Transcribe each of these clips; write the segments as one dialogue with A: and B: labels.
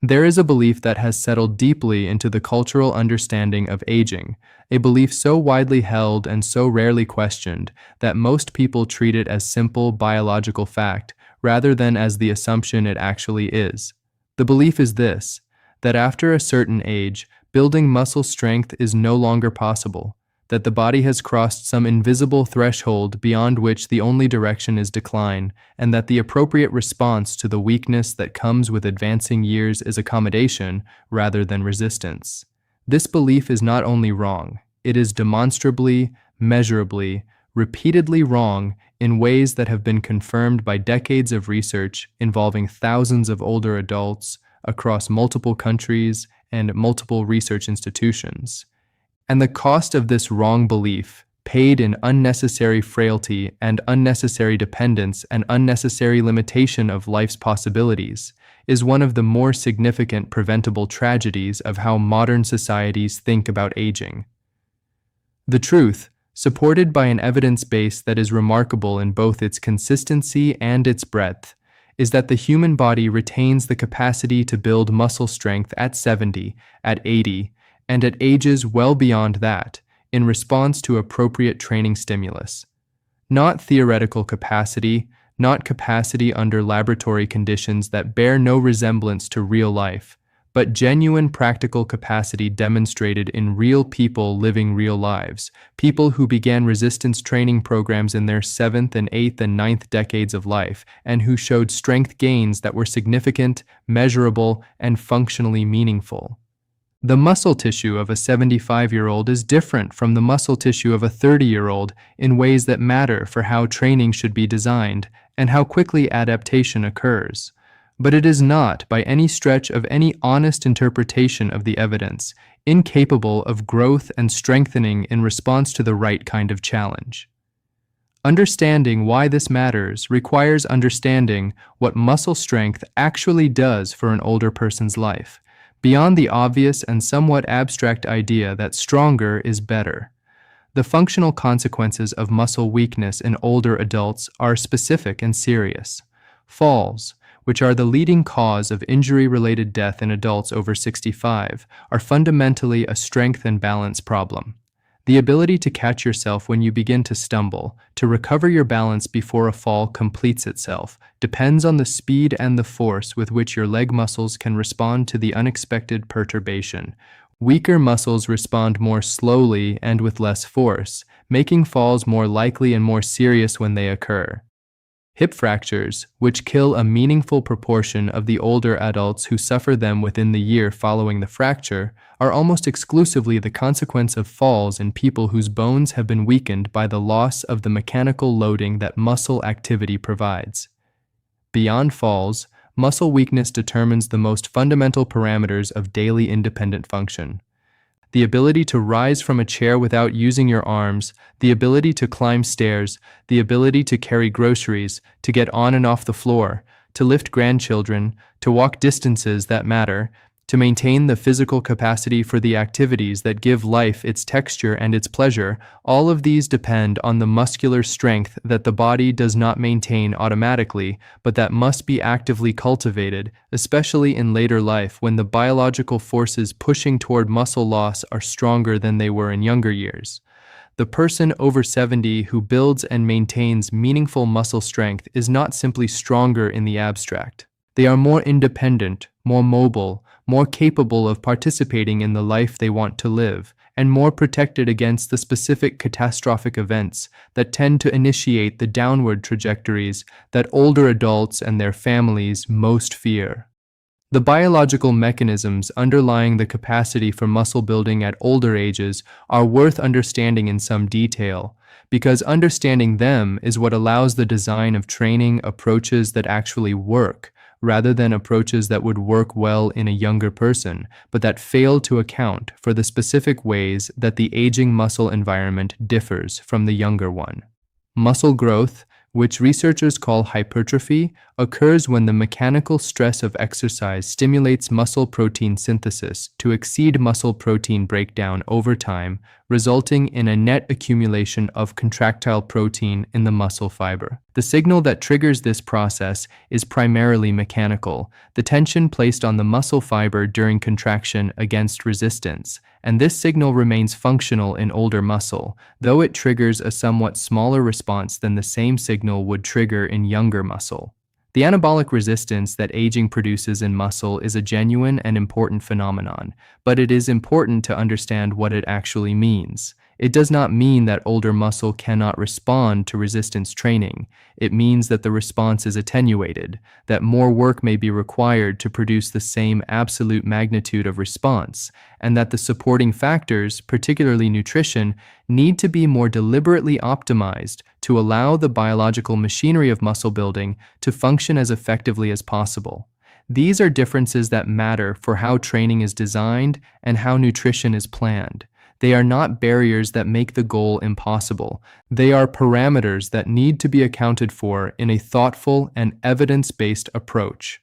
A: There is a belief that has settled deeply into the cultural understanding of aging, a belief so widely held and so rarely questioned that most people treat it as simple biological fact rather than as the assumption it actually is. The belief is this, that after a certain age, building muscle strength is no longer possible, that the body has crossed some invisible threshold beyond which the only direction is decline, and that the appropriate response to the weakness that comes with advancing years is accommodation rather than resistance. This belief is not only wrong, it is demonstrably, measurably, repeatedly wrong in ways that have been confirmed by decades of research involving thousands of older adults across multiple countries and multiple research institutions. And the cost of this wrong belief, paid in unnecessary frailty and unnecessary dependence and unnecessary limitation of life's possibilities, is one of the more significant preventable tragedies of how modern societies think about aging. The truth, supported by an evidence base that is remarkable in both its consistency and its breadth, is that the human body retains the capacity to build muscle strength at 70, at 80, and at ages well beyond that, in response to appropriate training stimulus. Not theoretical capacity, not capacity under laboratory conditions that bear no resemblance to real life, but genuine practical capacity demonstrated in real people living real lives, people who began resistance training programs in their 7th and 8th and 9th decades of life, and who showed strength gains that were significant, measurable, and functionally meaningful. The muscle tissue of a 75-year-old is different from the muscle tissue of a 30-year-old in ways that matter for how training should be designed and how quickly adaptation occurs. But it is not, by any stretch of any honest interpretation of the evidence, incapable of growth and strengthening in response to the right kind of challenge. Understanding why this matters requires understanding what muscle strength actually does for an older person's life, beyond the obvious and somewhat abstract idea that stronger is better. The functional consequences of muscle weakness in older adults are specific and serious. Falls, which are the leading cause of injury-related death in adults over 65, are fundamentally a strength and balance problem. The ability to catch yourself when you begin to stumble, to recover your balance before a fall completes itself, depends on the speed and the force with which your leg muscles can respond to the unexpected perturbation. Weaker muscles respond more slowly and with less force, making falls more likely and more serious when they occur. Hip fractures, which kill a meaningful proportion of the older adults who suffer them within the year following the fracture, are almost exclusively the consequence of falls in people whose bones have been weakened by the loss of the mechanical loading that muscle activity provides. Beyond falls, muscle weakness determines the most fundamental parameters of daily independent function. The ability to rise from a chair without using your arms, the ability to climb stairs, the ability to carry groceries, to get on and off the floor, to lift grandchildren, to walk distances that matter, to maintain the physical capacity for the activities that give life its texture and its pleasure, all of these depend on the muscular strength that the body does not maintain automatically, but that must be actively cultivated, especially in later life when the biological forces pushing toward muscle loss are stronger than they were in younger years. The person over 70 who builds and maintains meaningful muscle strength is not simply stronger in the abstract. They are more independent, more mobile, more capable of participating in the life they want to live, and more protected against the specific catastrophic events that tend to initiate the downward trajectories that older adults and their families most fear. The biological mechanisms underlying the capacity for muscle building at older ages are worth understanding in some detail, because understanding them is what allows the design of training approaches that actually work, rather than approaches that would work well in a younger person, but that fail to account for the specific ways that the aging muscle environment differs from the younger one. Muscle growth, which researchers call hypertrophy, occurs when the mechanical stress of exercise stimulates muscle protein synthesis to exceed muscle protein breakdown over time, resulting in a net accumulation of contractile protein in the muscle fiber. The signal that triggers this process is primarily mechanical, the tension placed on the muscle fiber during contraction against resistance, and this signal remains functional in older muscle, though it triggers a somewhat smaller response than the same signal would trigger in younger muscle. The anabolic resistance that aging produces in muscle is a genuine and important phenomenon, but it is important to understand what it actually means. It does not mean that older muscle cannot respond to resistance training. It means that the response is attenuated, that more work may be required to produce the same absolute magnitude of response, and that the supporting factors, particularly nutrition, need to be more deliberately optimized to allow the biological machinery of muscle building to function as effectively as possible. These are differences that matter for how training is designed and how nutrition is planned. They are not barriers that make the goal impossible. They are parameters that need to be accounted for in a thoughtful and evidence-based approach.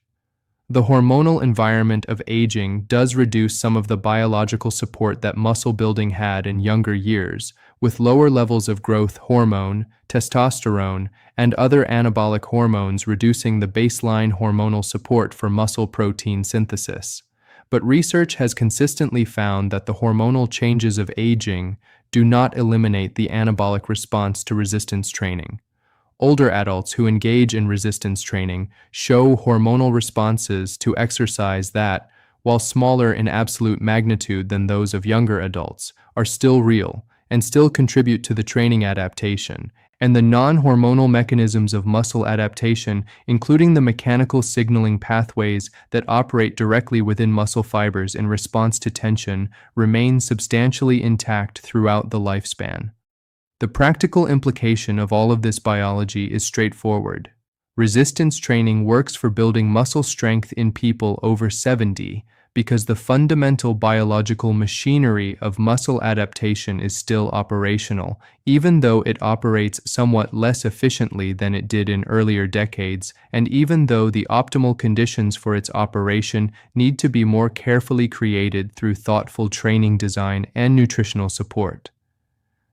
A: The hormonal environment of aging does reduce some of the biological support that muscle building had in younger years, with lower levels of growth hormone, testosterone, and other anabolic hormones reducing the baseline hormonal support for muscle protein synthesis. But research has consistently found that the hormonal changes of aging do not eliminate the anabolic response to resistance training. Older adults who engage in resistance training show hormonal responses to exercise that, while smaller in absolute magnitude than those of younger adults, are still real and still contribute to the training adaptation, and the non-hormonal mechanisms of muscle adaptation, including the mechanical signaling pathways that operate directly within muscle fibers in response to tension, remain substantially intact throughout the lifespan. The practical implication of all of this biology is straightforward. Resistance training works for building muscle strength in people over 70 because the fundamental biological machinery of muscle adaptation is still operational, even though it operates somewhat less efficiently than it did in earlier decades, and even though the optimal conditions for its operation need to be more carefully created through thoughtful training design and nutritional support.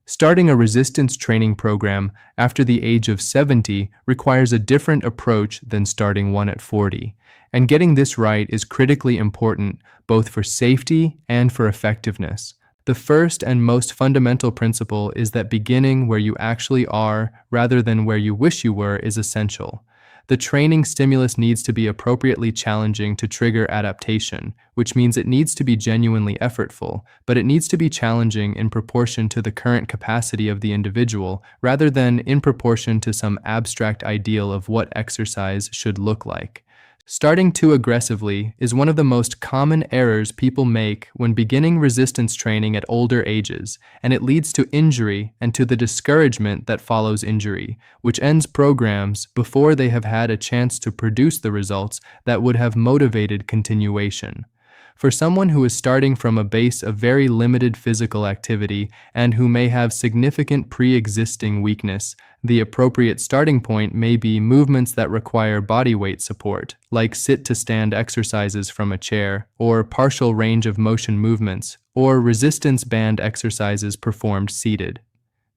A: Starting a resistance training program after the age of 70 requires a different approach than starting one at 40, and getting this right is critically important both for safety and for effectiveness. The first and most fundamental principle is that beginning where you actually are rather than where you wish you were is essential. The training stimulus needs to be appropriately challenging to trigger adaptation, which means it needs to be genuinely effortful, but it needs to be challenging in proportion to the current capacity of the individual, rather than in proportion to some abstract ideal of what exercise should look like. Starting too aggressively is one of the most common errors people make when beginning resistance training at older ages, and it leads to injury and to the discouragement that follows injury, which ends programs before they have had a chance to produce the results that would have motivated continuation. For someone who is starting from a base of very limited physical activity and who may have significant pre-existing weakness, the appropriate starting point may be movements that require body weight support, like sit-to-stand exercises from a chair, or partial range of motion movements, or resistance band exercises performed seated.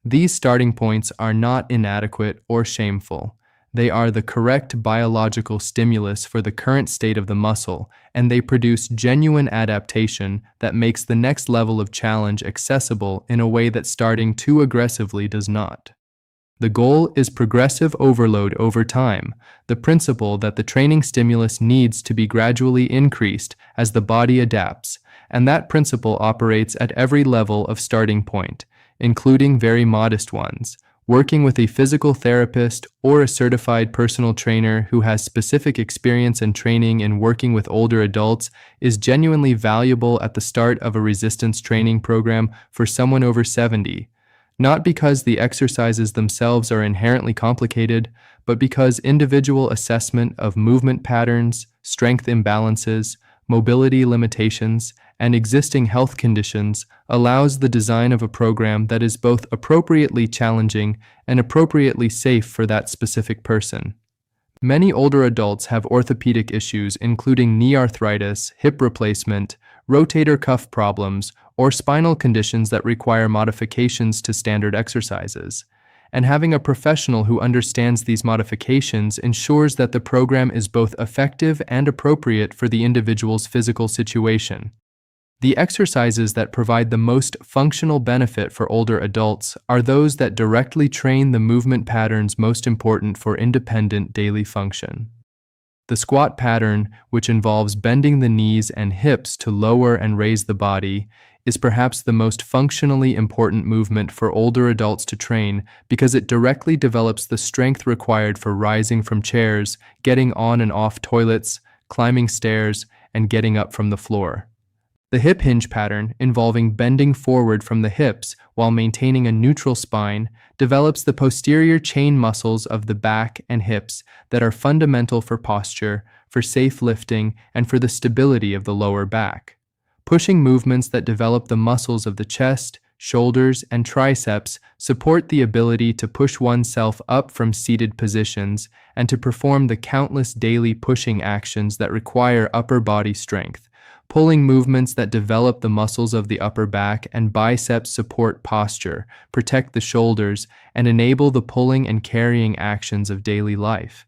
A: These starting points are not inadequate or shameful. They are the correct biological stimulus for the current state of the muscle, and they produce genuine adaptation that makes the next level of challenge accessible in a way that starting too aggressively does not. The goal is progressive overload over time, the principle that the training stimulus needs to be gradually increased as the body adapts, and that principle operates at every level of starting point, including very modest ones. Working with a physical therapist or a certified personal trainer who has specific experience and training in working with older adults is genuinely valuable at the start of a resistance training program for someone over 70. Not because the exercises themselves are inherently complicated, but because individual assessment of movement patterns, strength imbalances, mobility limitations, and existing health conditions allows the design of a program that is both appropriately challenging and appropriately safe for that specific person. Many older adults have orthopedic issues including knee arthritis, hip replacement, rotator cuff problems, or spinal conditions that require modifications to standard exercises. and having a professional who understands these modifications ensures that the program is both effective and appropriate for the individual's physical situation. The exercises that provide the most functional benefit for older adults are those that directly train the movement patterns most important for independent daily function. The squat pattern, which involves bending the knees and hips to lower and raise the body, is perhaps the most functionally important movement for older adults to train because it directly develops the strength required for rising from chairs, getting on and off toilets, climbing stairs, and getting up from the floor. The hip hinge pattern, involving bending forward from the hips while maintaining a neutral spine, develops the posterior chain muscles of the back and hips that are fundamental for posture, for safe lifting, and for the stability of the lower back. Pushing movements that develop the muscles of the chest, shoulders, and triceps support the ability to push oneself up from seated positions and to perform the countless daily pushing actions that require upper body strength. Pulling movements that develop the muscles of the upper back and biceps support posture, protect the shoulders, and enable the pulling and carrying actions of daily life.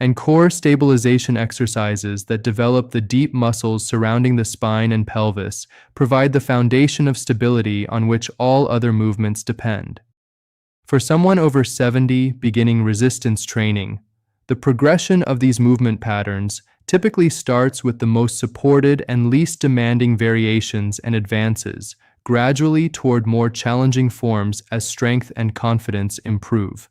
A: And core stabilization exercises that develop the deep muscles surrounding the spine and pelvis provide the foundation of stability on which all other movements depend. For someone over 70 beginning resistance training, the progression of these movement patterns typically starts with the most supported and least demanding variations and advances, gradually toward more challenging forms as strength and confidence improve.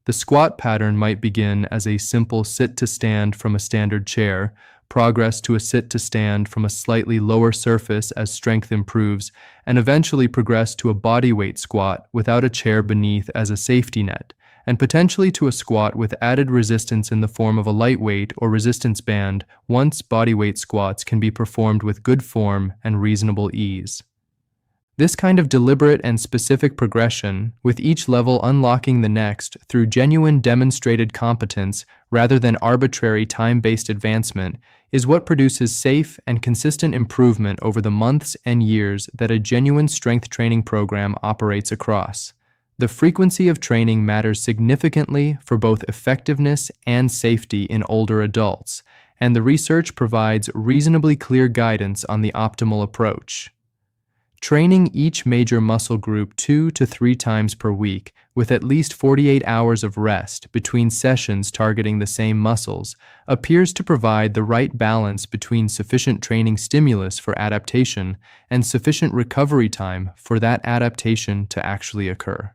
A: The squat pattern might begin as a simple sit-to-stand from a standard chair, progress to a sit-to-stand from a slightly lower surface as strength improves, and eventually progress to a bodyweight squat without a chair beneath as a safety net, and potentially to a squat with added resistance in the form of a lightweight or resistance band once bodyweight squats can be performed with good form and reasonable ease. This kind of deliberate and specific progression, with each level unlocking the next through genuine demonstrated competence rather than arbitrary time-based advancement, is what produces safe and consistent improvement over the months and years that a genuine strength training program operates across. The frequency of training matters significantly for both effectiveness and safety in older adults, and the research provides reasonably clear guidance on the optimal approach. Training each major muscle group 2 to 3 times per week with at least 48 hours of rest between sessions targeting the same muscles appears to provide the right balance between sufficient training stimulus for adaptation and sufficient recovery time for that adaptation to actually occur.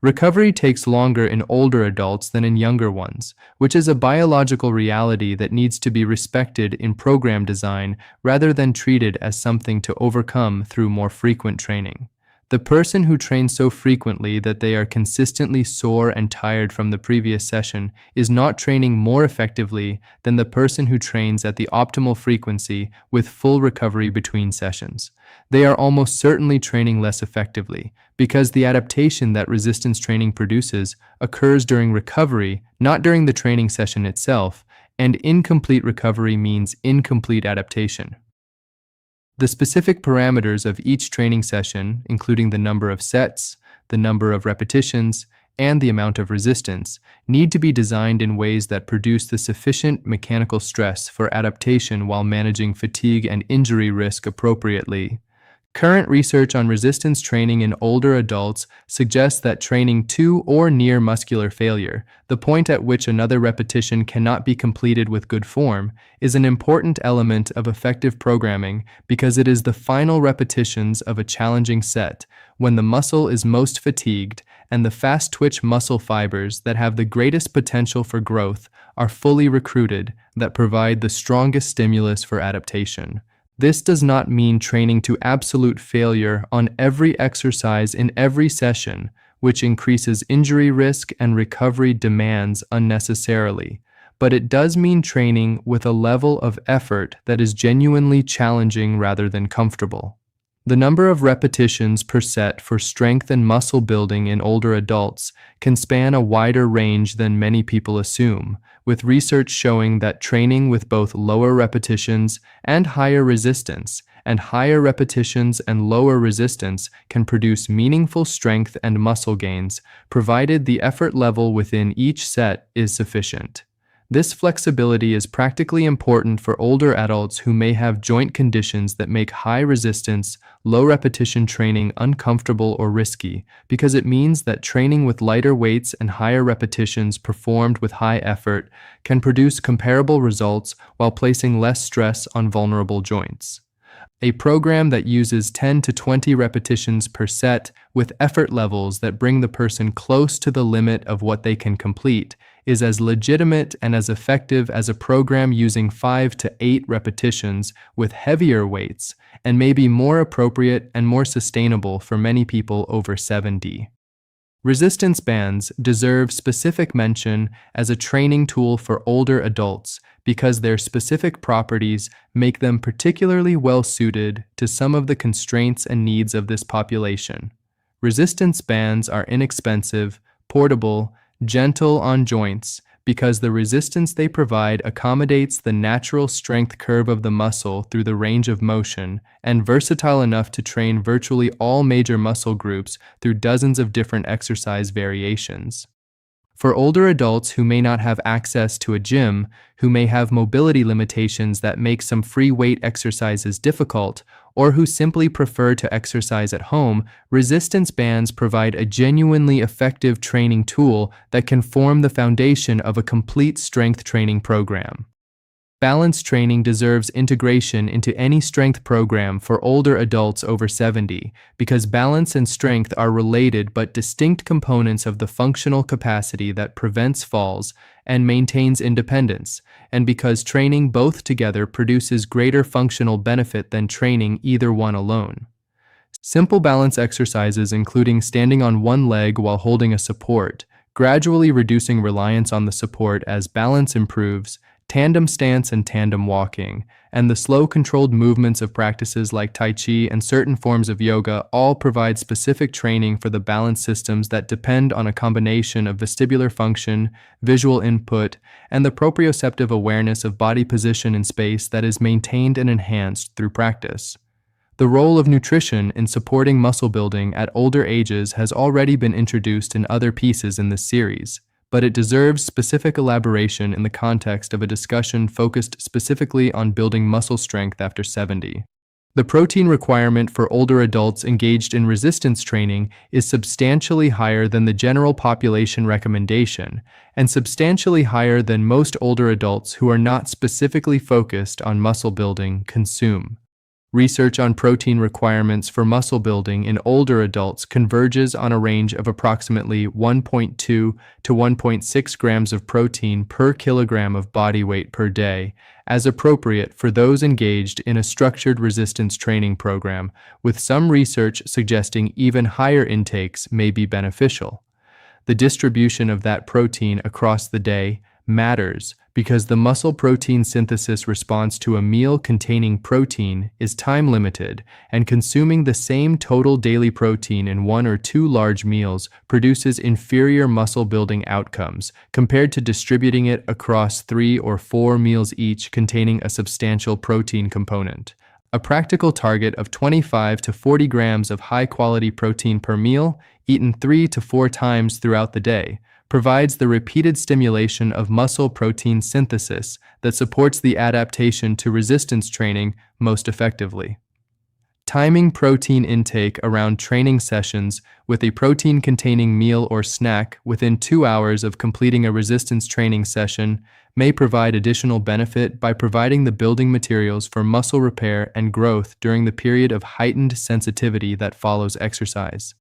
A: Recovery takes longer in older adults than in younger ones, which is a biological reality that needs to be respected in program design rather than treated as something to overcome through more frequent training. The person who trains so frequently that they are consistently sore and tired from the previous session is not training more effectively than the person who trains at the optimal frequency with full recovery between sessions. They are almost certainly training less effectively because the adaptation that resistance training produces occurs during recovery, not during the training session itself, and incomplete recovery means incomplete adaptation. The specific parameters of each training session, including the number of sets, the number of repetitions, and the amount of resistance, need to be designed in ways that produce the sufficient mechanical stress for adaptation while managing fatigue and injury risk appropriately. Current research on resistance training in older adults suggests that training to or near muscular failure, the point at which another repetition cannot be completed with good form, is an important element of effective programming because it is the final repetitions of a challenging set, when the muscle is most fatigued and the fast-twitch muscle fibers that have the greatest potential for growth are fully recruited, that provide the strongest stimulus for adaptation. This does not mean training to absolute failure on every exercise in every session, which increases injury risk and recovery demands unnecessarily, but it does mean training with a level of effort that is genuinely challenging rather than comfortable. The number of repetitions per set for strength and muscle building in older adults can span a wider range than many people assume, with research showing that training with both lower repetitions and higher resistance and higher repetitions and lower resistance can produce meaningful strength and muscle gains, provided the effort level within each set is sufficient. This flexibility is practically important for older adults who may have joint conditions that make high resistance, low repetition training uncomfortable or risky, because it means that training with lighter weights and higher repetitions performed with high effort can produce comparable results while placing less stress on vulnerable joints. A program that uses 10 to 20 repetitions per set with effort levels that bring the person close to the limit of what they can complete is as legitimate and as effective as a program using 5 to 8 repetitions with heavier weights, and may be more appropriate and more sustainable for many people over 70. Resistance bands deserve specific mention as a training tool for older adults because their specific properties make them particularly well suited to some of the constraints and needs of this population. Resistance bands are inexpensive, portable, gentle on joints because the resistance they provide accommodates the natural strength curve of the muscle through the range of motion, and versatile enough to train virtually all major muscle groups through dozens of different exercise variations. For older adults who may not have access to a gym, who may have mobility limitations that make some free weight exercises difficult, or who simply prefer to exercise at home, resistance bands provide a genuinely effective training tool that can form the foundation of a complete strength training program. Balance training deserves integration into any strength program for older adults over 70 because balance and strength are related but distinct components of the functional capacity that prevents falls and maintains independence, and because training both together produces greater functional benefit than training either one alone. Simple balance exercises including standing on one leg while holding a support, gradually reducing reliance on the support as balance improves, tandem stance and tandem walking, and the slow controlled movements of practices like Tai Chi and certain forms of yoga all provide specific training for the balance systems that depend on a combination of vestibular function, visual input, and the proprioceptive awareness of body position in space that is maintained and enhanced through practice. The role of nutrition in supporting muscle building at older ages has already been introduced in other pieces in this series, but it deserves specific elaboration in the context of a discussion focused specifically on building muscle strength after 70. The protein requirement for older adults engaged in resistance training is substantially higher than the general population recommendation, and substantially higher than most older adults who are not specifically focused on muscle building consume. Research on protein requirements for muscle building in older adults converges on a range of approximately 1.2 to 1.6 grams of protein per kilogram of body weight per day, as appropriate for those engaged in a structured resistance training program, with some research suggesting even higher intakes may be beneficial. The distribution of that protein across the day matters because the muscle protein synthesis response to a meal containing protein is time limited, and consuming the same total daily protein in 1 or 2 large meals produces inferior muscle building outcomes compared to distributing it across 3 or 4 meals each containing a substantial protein component. A practical target of 25 to 40 grams of high-quality protein per meal, eaten 3 to 4 times throughout the day, provides the repeated stimulation of muscle protein synthesis that supports the adaptation to resistance training most effectively. Timing protein intake around training sessions with a protein-containing meal or snack within 2 hours of completing a resistance training session may provide additional benefit by providing the building materials for muscle repair and growth during the period of heightened sensitivity that follows exercise.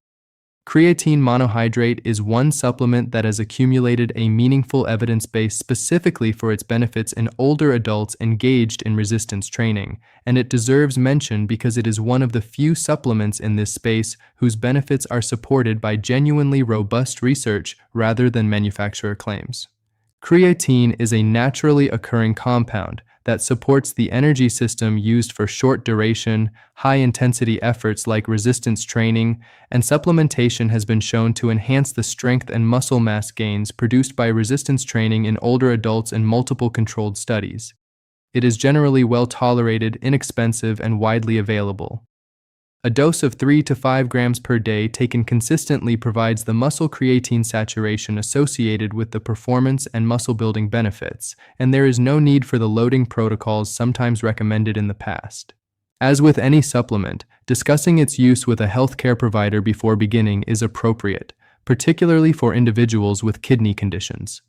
A: Creatine monohydrate is one supplement that has accumulated a meaningful evidence base specifically for its benefits in older adults engaged in resistance training, and it deserves mention because it is one of the few supplements in this space whose benefits are supported by genuinely robust research rather than manufacturer claims. Creatine is a naturally occurring compound that supports the energy system used for short-duration, high-intensity efforts like resistance training, and supplementation has been shown to enhance the strength and muscle mass gains produced by resistance training in older adults in multiple controlled studies. It is generally well tolerated, inexpensive, and widely available. A dose of 3 to 5 grams per day taken consistently provides the muscle creatine saturation associated with the performance and muscle building benefits, and there is no need for the loading protocols sometimes recommended in the past. As with any supplement, discussing its use with a healthcare provider before beginning is appropriate, particularly for individuals with kidney conditions.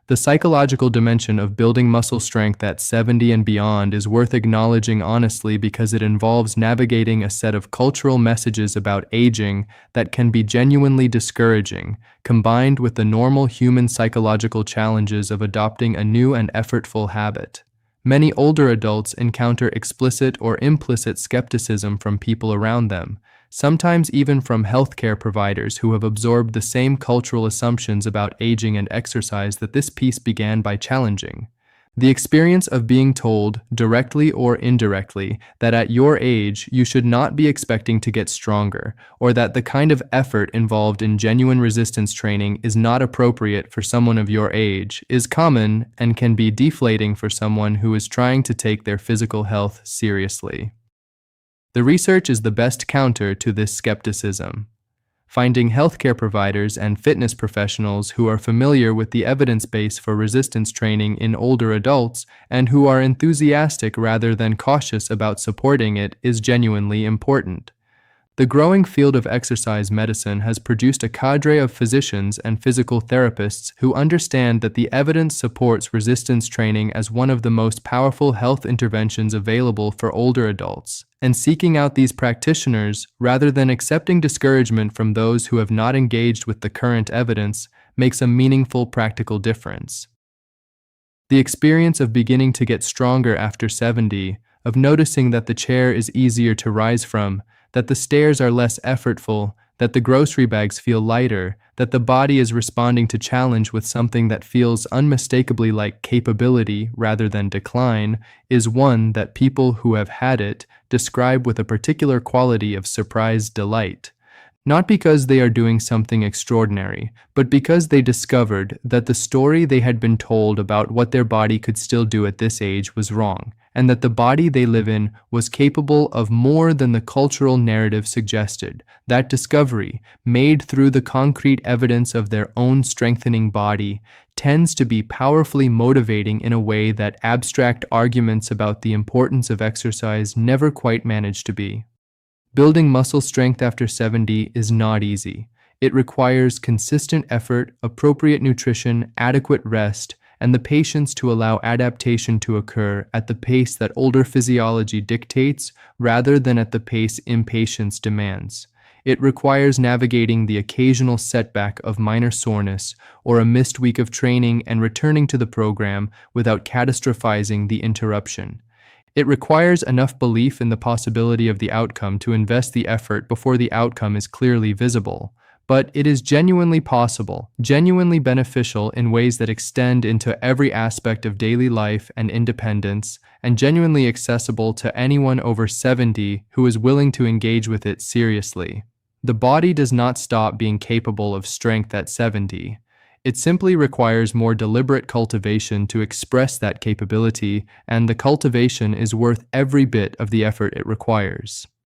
A: The psychological dimension of building muscle strength at 70 and beyond is worth acknowledging honestly because it involves navigating a set of cultural messages about aging that can be genuinely discouraging, combined with the normal human psychological challenges of adopting a new and effortful habit. Many older adults encounter explicit or implicit skepticism from people around them, sometimes even from healthcare providers who have absorbed the same cultural assumptions about aging and exercise that this piece began by challenging. The experience of being told, directly or indirectly, that at your age you should not be expecting to get stronger, or that the kind of effort involved in genuine resistance training is not appropriate for someone of your age, is common and can be deflating for someone who is trying to take their physical health seriously. The research is the best counter to this skepticism. Finding healthcare providers and fitness professionals who are familiar with the evidence base for resistance training in older adults and who are enthusiastic rather than cautious about supporting it is genuinely important. The growing field of exercise medicine has produced a cadre of physicians and physical therapists who understand that the evidence supports resistance training as one of the most powerful health interventions available for older adults, and seeking out these practitioners, rather than accepting discouragement from those who have not engaged with the current evidence, makes a meaningful practical difference. The experience of beginning to get stronger after 70, of noticing that the chair is easier to rise from, that the stairs are less effortful, that the grocery bags feel lighter, that the body is responding to challenge with something that feels unmistakably like capability rather than decline, is one that people who have had it describe with a particular quality of surprised delight. Not because they are doing something extraordinary, but because they discovered that the story they had been told about what their body could still do at this age was wrong, and that the body they live in was capable of more than the cultural narrative suggested. That discovery, made through the concrete evidence of their own strengthening body, tends to be powerfully motivating in a way that abstract arguments about the importance of exercise never quite manage to be. Building muscle strength after 70 is not easy. It requires consistent effort, appropriate nutrition, adequate rest, and the patience to allow adaptation to occur at the pace that older physiology dictates rather than at the pace impatience demands. It requires navigating the occasional setback of minor soreness or a missed week of training and returning to the program without catastrophizing the interruption. It requires enough belief in the possibility of the outcome to invest the effort before the outcome is clearly visible. But it is genuinely possible, genuinely beneficial in ways that extend into every aspect of daily life and independence, and genuinely accessible to anyone over 70 who is willing to engage with it seriously. The body does not stop being capable of strength at 70. It simply requires more deliberate cultivation to express that capability, and the cultivation is worth every bit of the effort it requires.